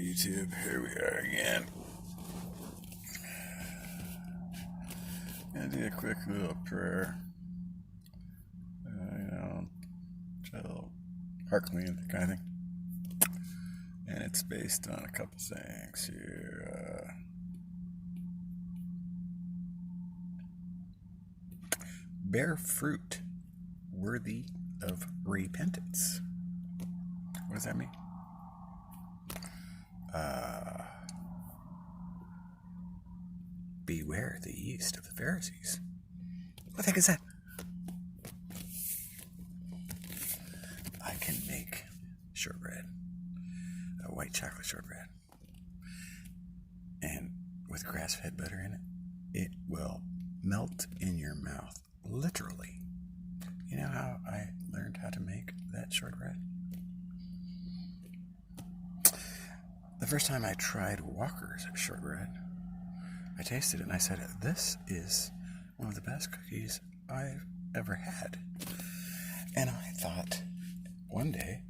YouTube. Here we are again. Gonna do a quick little prayer. Try a little heart clean kind of thing. And it's based on a couple things here. Bear fruit worthy of repentance. What does that mean? Beware the yeast of the Pharisees. What the heck is that? I can make shortbread, a white chocolate shortbread, and with grass-fed butter in it, it will melt in your mouth, literally. You know how I learned how to make that shortbread? The first time I tried Walker's shortbread, I tasted it and I said, this is one of the best cookies I've ever had. And I thought one day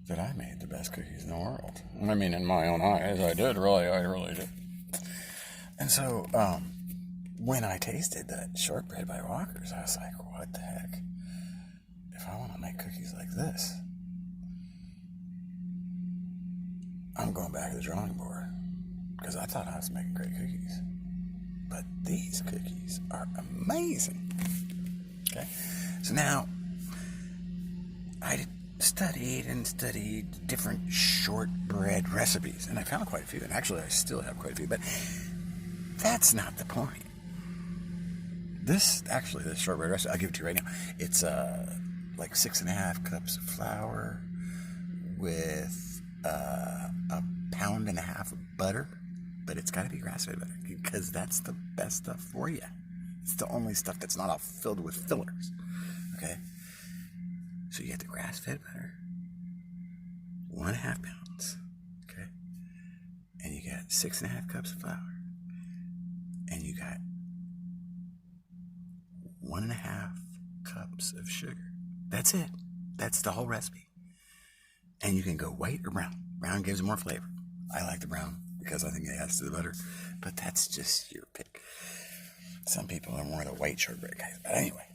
that I made the best cookies in the world. I mean, in my own eyes, I really did. And so, when I tasted that shortbread by Walker's, I was like, what the heck? If I want to make cookies like this, I'm going back to the drawing board. Because I thought I was making great cookies. But these cookies are amazing. Okay? So now, I studied different shortbread recipes. And I found quite a few. And actually, I still have quite a few. But that's not the point. This shortbread recipe, I'll give it to you right now. It's like 6.5 cups of flour with a pound and a half of butter. But it's got to be grass-fed butter because that's the best stuff for you. It's the only stuff that's not all filled with fillers. Okay? So you get the grass-fed butter, 1.5 pounds. Okay? And you got 6.5 cups of flour. And you got 1.5 cups of sugar. That's it. That's the whole recipe. And you can go white or brown. Brown gives more flavor. I like the brown because I think it adds to the butter. But that's just your pick. Some people are more the white shortbread guys. But anyway.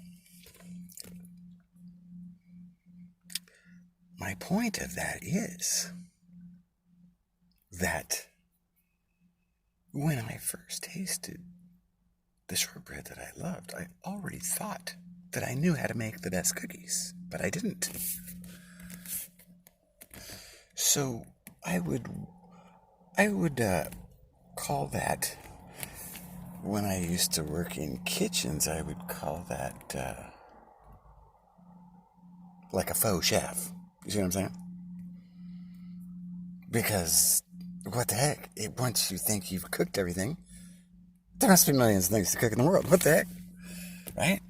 My point of that is that when I first tasted the shortbread that I loved, I already thought that I knew how to make the best cookies. But I didn't. So I would call that, when I used to work in kitchens, I would call that like a faux chef. You see what I'm saying? Because what the heck? Once you think you've cooked everything, there must be millions of things to cook in the world. What the heck? Right?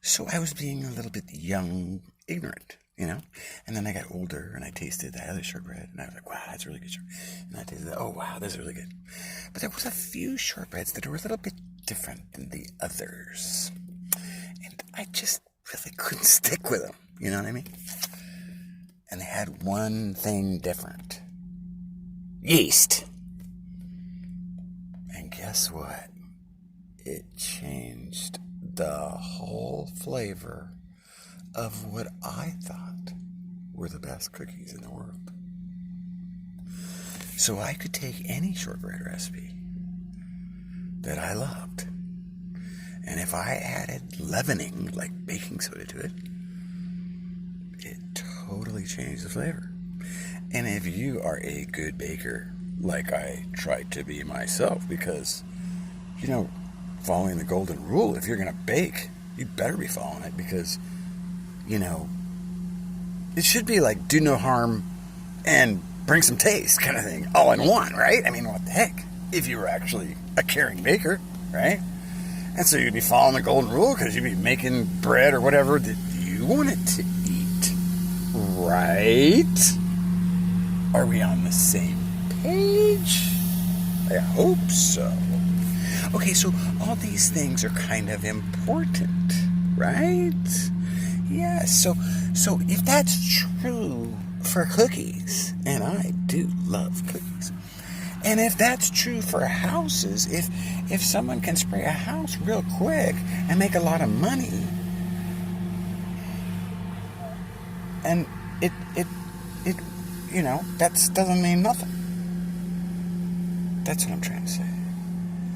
So I was being a little bit young, ignorant. You know? And then I got older and I tasted that other shortbread and I was like, wow, that's really good shortbread. And I tasted that, oh wow, this is really good. But there was a few shortbreads that were a little bit different than the others. And I just really couldn't stick with them. You know what I mean? And they had one thing different. Yeast. And guess what? It changed the whole flavor of what I thought were the best cookies in the world. So I could take any shortbread recipe that I loved, and if I added leavening, like baking soda, to it, it totally changed the flavor. And if you are a good baker, like I tried to be myself, because, you know, following the golden rule, if you're going to bake, you better be following it, because you know, it should be like do no harm and bring some taste kind of thing, all in one, right? I mean, what the heck? If you were actually a caring baker, right? And so you'd be following the golden rule because you'd be making bread or whatever that you wanted to eat, right? Are we on the same page? I hope so. Okay, so all these things are kind of important, right? Yeah, so if that's true, for cookies, and I do love cookies. And if that's true for houses, if someone can spray a house real quick and make a lot of money, and it that doesn't mean nothing. That's what I'm trying to say.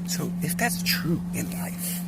So if that's true in life,